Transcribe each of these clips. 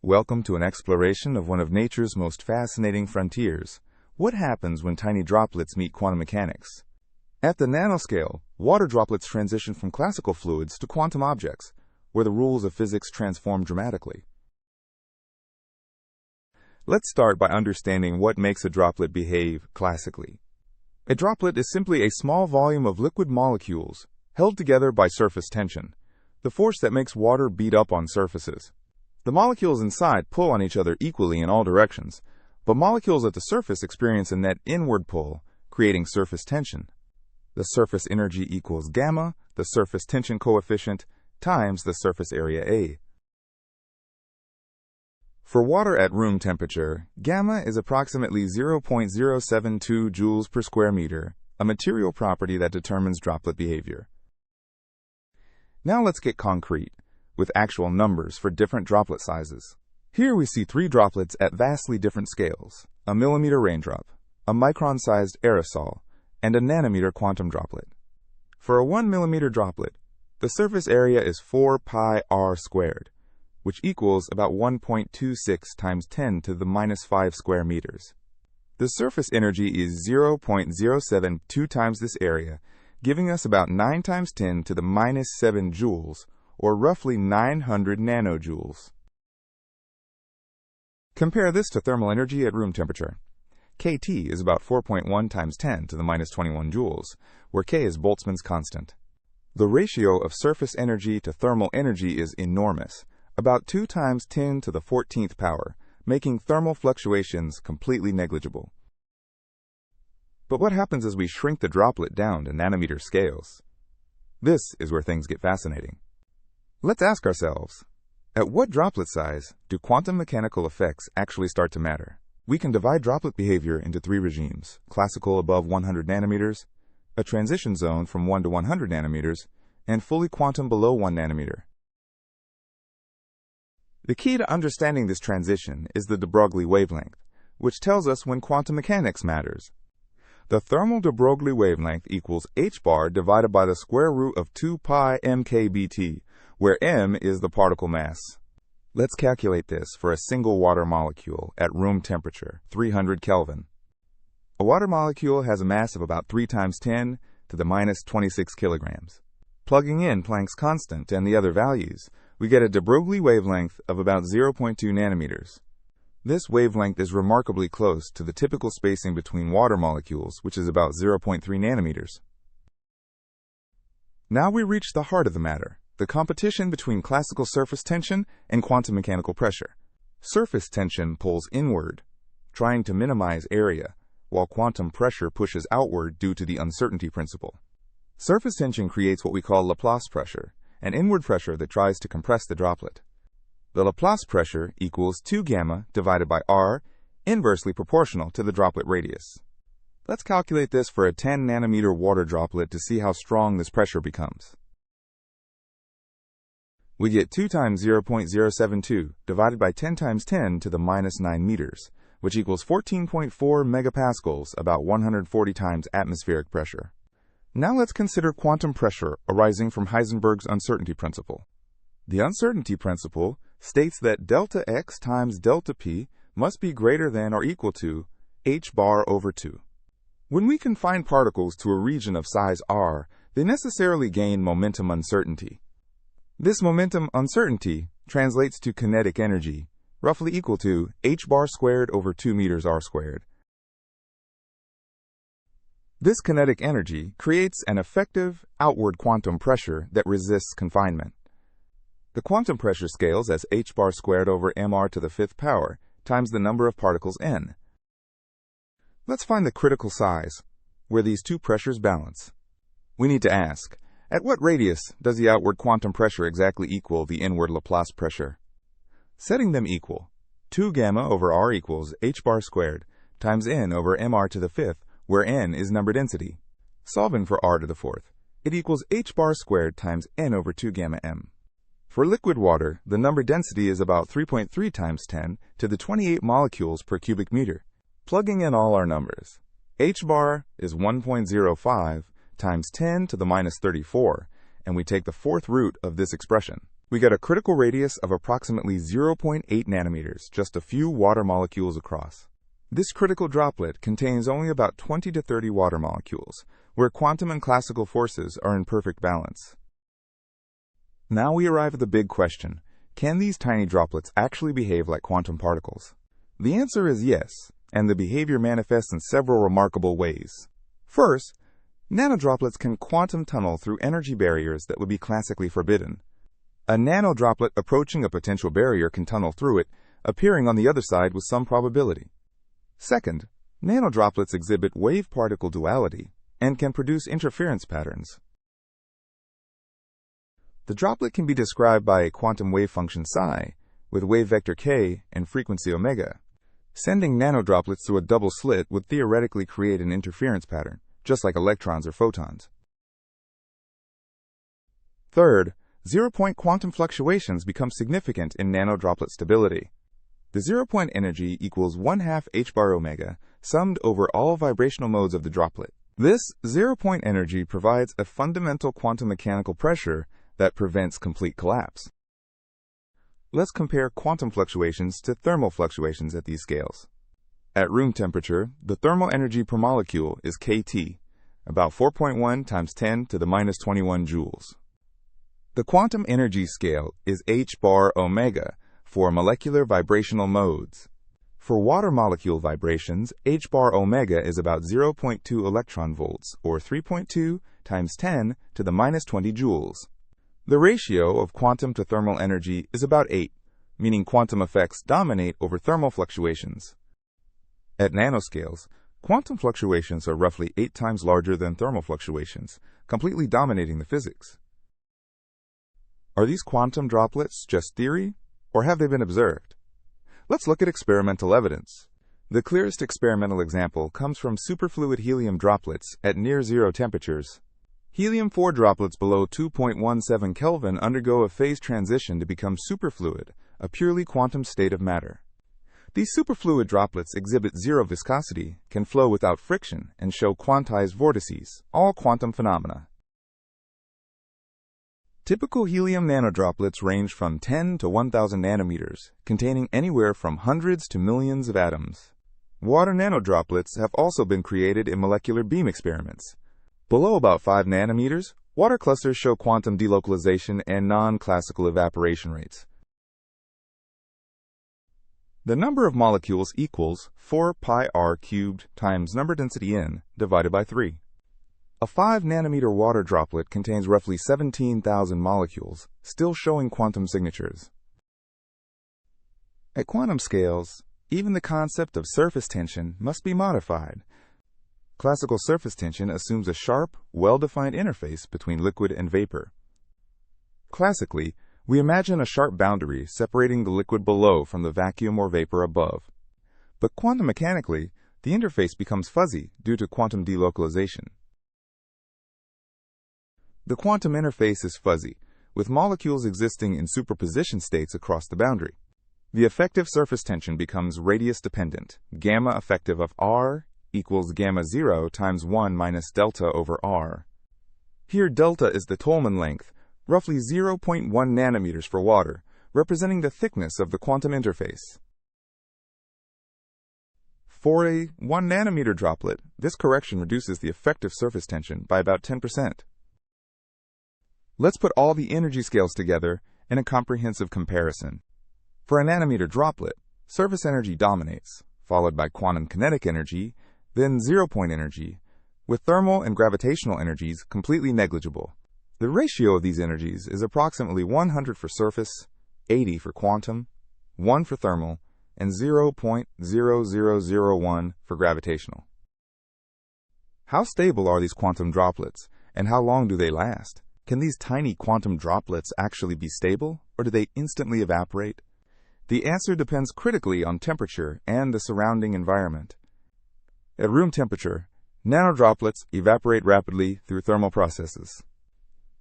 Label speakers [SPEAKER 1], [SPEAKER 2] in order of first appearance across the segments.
[SPEAKER 1] Welcome to an exploration of one of nature's most fascinating frontiers. What happens when tiny droplets meet quantum mechanics? At the nanoscale, water droplets transition from classical fluids to quantum objects, where the rules of physics transform dramatically. Let's start by understanding what makes a droplet behave classically. A droplet is simply a small volume of liquid molecules held together by surface tension, the force that makes water beat up on surfaces. The molecules inside pull on each other equally in all directions, but molecules at the surface experience a net inward pull, creating surface tension. The surface energy equals gamma, the surface tension coefficient, times the surface area A. For water at room temperature, gamma is approximately 0.072 joules per square meter, a material property that determines droplet behavior. Now let's get concrete, with actual numbers for different droplet sizes. Here we see three droplets at vastly different scales: a millimeter raindrop, a micron-sized aerosol, and a nanometer quantum droplet. For a 1 millimeter droplet, the surface area is 4 pi r squared, which equals about 1.26 times 10 to the minus 5 square meters. The surface energy is 0.072 times this area, giving us about 9 times 10 to the minus 7 joules, or roughly 900 nanojoules. Compare this to thermal energy at room temperature. kT is about 4.1 times 10 to the minus 21 joules, where K is Boltzmann's constant. The ratio of surface energy to thermal energy is enormous, about 2 times 10 to the 14th power, making thermal fluctuations completely negligible. But what happens as we shrink the droplet down to nanometer scales? This is where things get fascinating. Let's ask ourselves, at what droplet size do quantum mechanical effects actually start to matter? We can divide droplet behavior into three regimes: classical above 100 nanometers, a transition zone from 1 to 100 nanometers, and fully quantum below 1 nanometer. The key to understanding this transition is the de Broglie wavelength, which tells us when quantum mechanics matters. The thermal de Broglie wavelength equals h bar divided by the square root of 2 pi mkBT, where m is the particle mass. Let's calculate this for a single water molecule at room temperature, 300 Kelvin. A water molecule has a mass of about 3 times 10 to the minus 26 kilograms. Plugging in Planck's constant and the other values, we get a de Broglie wavelength of about 0.2 nanometers. This wavelength is remarkably close to the typical spacing between water molecules, which is about 0.3 nanometers. Now we reach the heart of the matter: the competition between classical surface tension and quantum mechanical pressure. Surface tension pulls inward, trying to minimize area, while quantum pressure pushes outward due to the uncertainty principle. Surface tension creates what we call Laplace pressure, an inward pressure that tries to compress the droplet. The Laplace pressure equals 2 gamma divided by r, inversely proportional to the droplet radius. Let's calculate this for a 10 nanometer water droplet to see how strong this pressure becomes. We get 2 times 0.072 divided by 10 times 10 to the minus 9 meters, which equals 14.4 megapascals, about 140 times atmospheric pressure. Now let's consider quantum pressure arising from Heisenberg's uncertainty principle. The uncertainty principle states that delta x times delta p must be greater than or equal to h bar over 2. When we confine particles to a region of size r, they necessarily gain momentum uncertainty. This momentum uncertainty translates to kinetic energy, roughly equal to h bar squared over 2 meters r squared. This kinetic energy creates an effective outward quantum pressure that resists confinement. The quantum pressure scales as h bar squared over mr to the 5th power times the number of particles n. Let's find the critical size, where these two pressures balance. We need to ask, at what radius does the outward quantum pressure exactly equal the inward Laplace pressure? Setting them equal, 2 gamma over r equals h bar squared times n over mr to the 5th, where n is number density. Solving for r to the 4th, it equals h bar squared times n over 2 gamma m. For liquid water, the number density is about 3.3 times 10 to the 28 molecules per cubic meter. Plugging in all our numbers, h bar is 1.05 times 10 to the minus 34, and we take the fourth root of this expression. We get a critical radius of approximately 0.8 nanometers, just a few water molecules across. This critical droplet contains only about 20 to 30 water molecules, where quantum and classical forces are in perfect balance. Now we arrive at the big question: can these tiny droplets actually behave like quantum particles? The answer is yes, and the behavior manifests in several remarkable ways. First, nanodroplets can quantum tunnel through energy barriers that would be classically forbidden. A nanodroplet approaching a potential barrier can tunnel through it, appearing on the other side with some probability. Second, nanodroplets exhibit wave-particle duality and can produce interference patterns. The droplet can be described by a quantum wave function psi, with wave vector k and frequency omega. Sending nanodroplets through a double slit would theoretically create an interference pattern, just like electrons or photons. Third, zero-point quantum fluctuations become significant in nanodroplet stability. The zero-point energy equals 1/2 h bar omega, summed over all vibrational modes of the droplet. This zero-point energy provides a fundamental quantum mechanical pressure that prevents complete collapse. Let's compare quantum fluctuations to thermal fluctuations at these scales. At room temperature, the thermal energy per molecule is kT, about 4.1 times 10 to the minus 21 joules. The quantum energy scale is h bar omega for molecular vibrational modes. For water molecule vibrations, h bar omega is about 0.2 electron volts, or 3.2 times 10 to the minus 20 joules. The ratio of quantum to thermal energy is about 8, meaning quantum effects dominate over thermal fluctuations. At nanoscales, quantum fluctuations are roughly 8 times larger than thermal fluctuations, completely dominating the physics. Are these quantum droplets just theory, or have they been observed? Let's look at experimental evidence. The clearest experimental example comes from superfluid helium droplets at near-zero temperatures. Helium-4 droplets below 2.17 Kelvin undergo a phase transition to become superfluid, a purely quantum state of matter. These superfluid droplets exhibit zero viscosity, can flow without friction, and show quantized vortices, all quantum phenomena. Typical helium nanodroplets range from 10 to 1,000 nanometers, containing anywhere from hundreds to millions of atoms. Water nanodroplets have also been created in molecular beam experiments. Below about 5 nanometers, water clusters show quantum delocalization and non-classical evaporation rates. The number of molecules equals 4 pi r cubed times number density n divided by 3. A 5 nanometer water droplet contains roughly 17,000 molecules, still showing quantum signatures. At quantum scales, even the concept of surface tension must be modified. Classical surface tension assumes a sharp, well-defined interface between liquid and vapor. Classically, we imagine a sharp boundary separating the liquid below from the vacuum or vapor above. But quantum mechanically, the interface becomes fuzzy due to quantum delocalization. The quantum interface is fuzzy, with molecules existing in superposition states across the boundary. The effective surface tension becomes radius-dependent, gamma effective of R equals gamma 0 times 1 minus delta over R. Here delta is the Tolman length, roughly 0.1 nanometers for water, representing the thickness of the quantum interface. For a 1 nanometer droplet, this correction reduces the effective surface tension by about 10%. Let's put all the energy scales together in a comprehensive comparison. For a nanometer droplet, surface energy dominates, followed by quantum kinetic energy, then zero-point energy, with thermal and gravitational energies completely negligible. The ratio of these energies is approximately 100 for surface, 80 for quantum, 1 for thermal, and 0.0001 for gravitational. How stable are these quantum droplets, and how long do they last? Can these tiny quantum droplets actually be stable, or do they instantly evaporate? The answer depends critically on temperature and the surrounding environment. At room temperature, nanodroplets evaporate rapidly through thermal processes.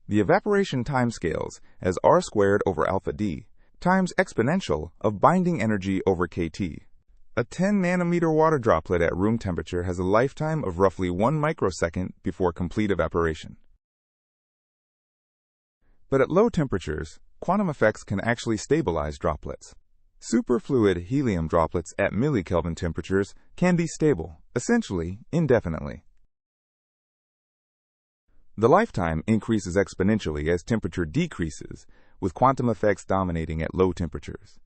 [SPEAKER 1] The evaporation timescales as r squared over alpha d times exponential of binding energy over kT. A 10 nanometer water droplet at room temperature has a lifetime of roughly 1 microsecond before complete evaporation. But at low temperatures, quantum effects can actually stabilize droplets. Superfluid helium droplets at millikelvin temperatures can be stable, essentially indefinitely. The lifetime increases exponentially as temperature decreases, with quantum effects dominating at low temperatures.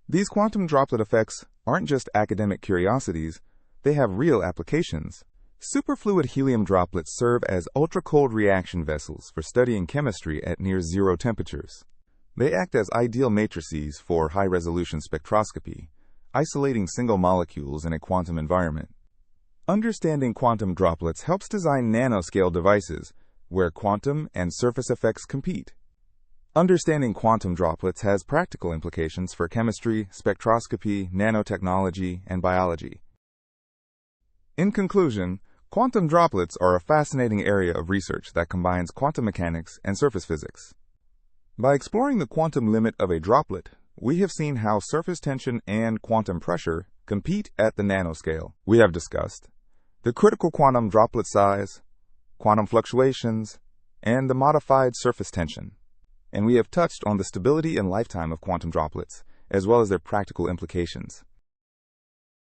[SPEAKER 1] These quantum droplet effects aren't just academic curiosities, they have real applications. Superfluid helium droplets serve as ultracold reaction vessels for studying chemistry at near zero temperatures. They act as ideal matrices for high-resolution spectroscopy, isolating single molecules in a quantum environment. Understanding quantum droplets helps design nanoscale devices where quantum and surface effects compete. Understanding quantum droplets has practical implications for chemistry, spectroscopy, nanotechnology, and biology. In conclusion, quantum droplets are a fascinating area of research that combines quantum mechanics and surface physics. By exploring the quantum limit of a droplet, we have seen how surface tension and quantum pressure compete at the nanoscale. We have discussed the critical quantum droplet size, quantum fluctuations, and the modified surface tension. And we have touched on the stability and lifetime of quantum droplets, as well as their practical implications.